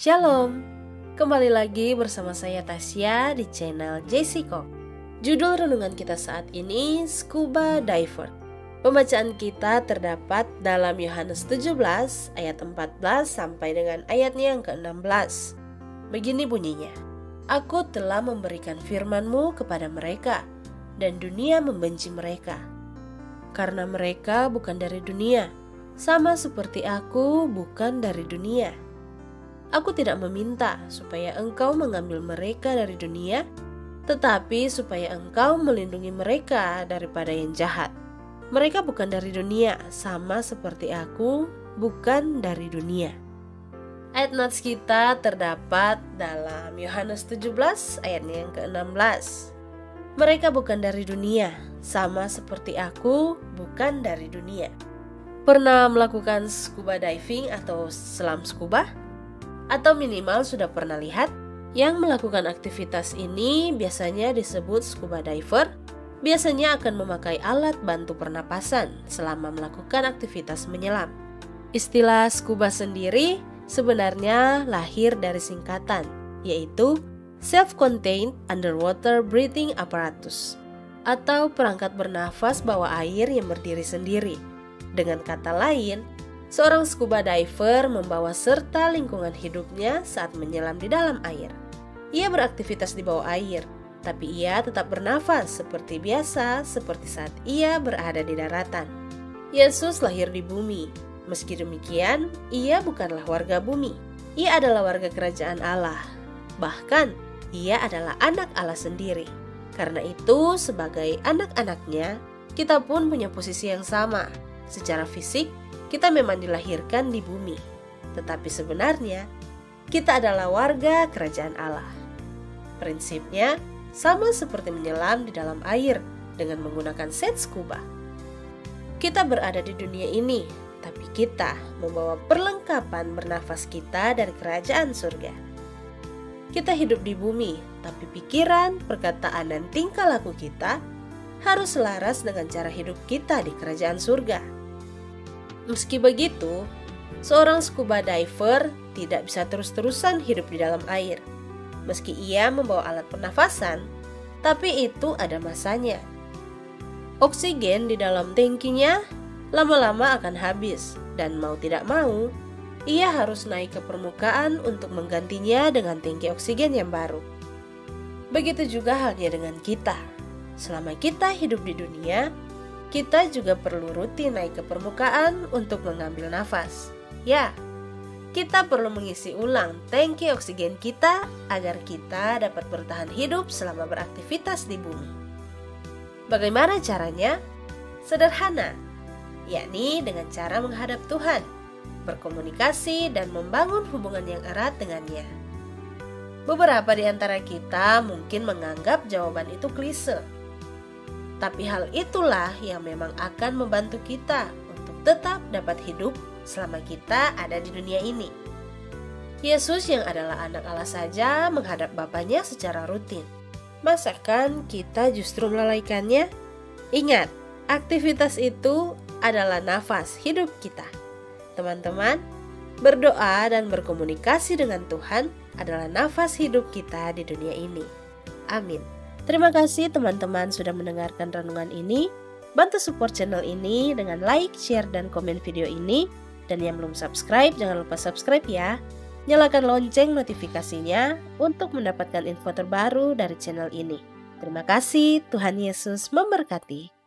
Shalom, kembali lagi bersama saya Tasya di channel Jessica. Judul renungan kita saat ini Scuba Diver. Pembacaan kita terdapat dalam Yohanes 17 ayat 14 sampai dengan ayatnya yang ke-16. Begini bunyinya, Aku telah memberikan firman-Mu kepada mereka, dan dunia membenci mereka. Karena mereka bukan dari dunia, sama seperti Aku bukan dari dunia. Aku tidak meminta supaya Engkau mengambil mereka dari dunia, tetapi supaya Engkau melindungi mereka daripada yang jahat. Mereka bukan dari dunia, sama seperti Aku bukan dari dunia. Ayat nats kita terdapat dalam Yohanes 17 ayatnya yang ke-16. Mereka bukan dari dunia, sama seperti Aku bukan dari dunia. Pernah melakukan scuba diving atau selam scuba? Atau minimal sudah pernah lihat? Yang melakukan aktivitas ini biasanya disebut scuba diver. Biasanya akan memakai alat bantu pernapasan selama melakukan aktivitas menyelam. Istilah scuba sendiri sebenarnya lahir dari singkatan, yaitu Self-Contained Underwater Breathing Apparatus, atau perangkat bernafas bawah air yang berdiri sendiri. Dengan kata lain, seorang scuba diver membawa serta lingkungan hidupnya saat menyelam di dalam air. Ia beraktivitas di bawah air, tapi ia tetap bernafas seperti biasa, seperti saat ia berada di daratan. Yesus lahir di bumi. Meski demikian, ia bukanlah warga bumi. Ia adalah warga kerajaan Allah. Bahkan, ia adalah anak Allah sendiri. Karena itu, sebagai anak-anaknya, kita pun punya posisi yang sama. Secara fisik, kita memang dilahirkan di bumi, tetapi sebenarnya kita adalah warga kerajaan Allah. Prinsipnya sama seperti menyelam di dalam air dengan menggunakan set scuba. Kita berada di dunia ini, tapi kita membawa perlengkapan bernafas kita dari kerajaan surga. Kita hidup di bumi, tapi pikiran, perkataan, dan tingkah laku kita harus selaras dengan cara hidup kita di kerajaan surga. Meski begitu, seorang scuba diver tidak bisa terus-terusan hidup di dalam air. Meski ia membawa alat pernafasan, tapi itu ada masanya. Oksigen di dalam tangkinya lama-lama akan habis, dan mau tidak mau, ia harus naik ke permukaan untuk menggantinya dengan tangki oksigen yang baru. Begitu juga halnya dengan kita. Selama kita hidup di dunia, kita juga perlu rutin naik ke permukaan untuk mengambil nafas. Ya, kita perlu mengisi ulang tangki oksigen kita agar kita dapat bertahan hidup selama beraktivitas di bumi. Bagaimana caranya? Sederhana, yakni dengan cara menghadap Tuhan, berkomunikasi dan membangun hubungan yang erat dengannya. Beberapa di antara kita mungkin menganggap jawaban itu klise. Tapi hal itulah yang memang akan membantu kita untuk tetap dapat hidup selama kita ada di dunia ini. Yesus yang adalah anak Allah saja menghadap Bapanya secara rutin. Masakan kita justru melalaikannya? Ingat, aktivitas itu adalah nafas hidup kita. Teman-teman, berdoa dan berkomunikasi dengan Tuhan adalah nafas hidup kita di dunia ini. Amin. Terima kasih teman-teman sudah mendengarkan renungan ini. Bantu support channel ini dengan like, share, dan komen video ini. Dan yang belum subscribe, jangan lupa subscribe ya. Nyalakan lonceng notifikasinya untuk mendapatkan info terbaru dari channel ini. Terima kasih, Tuhan Yesus memberkati.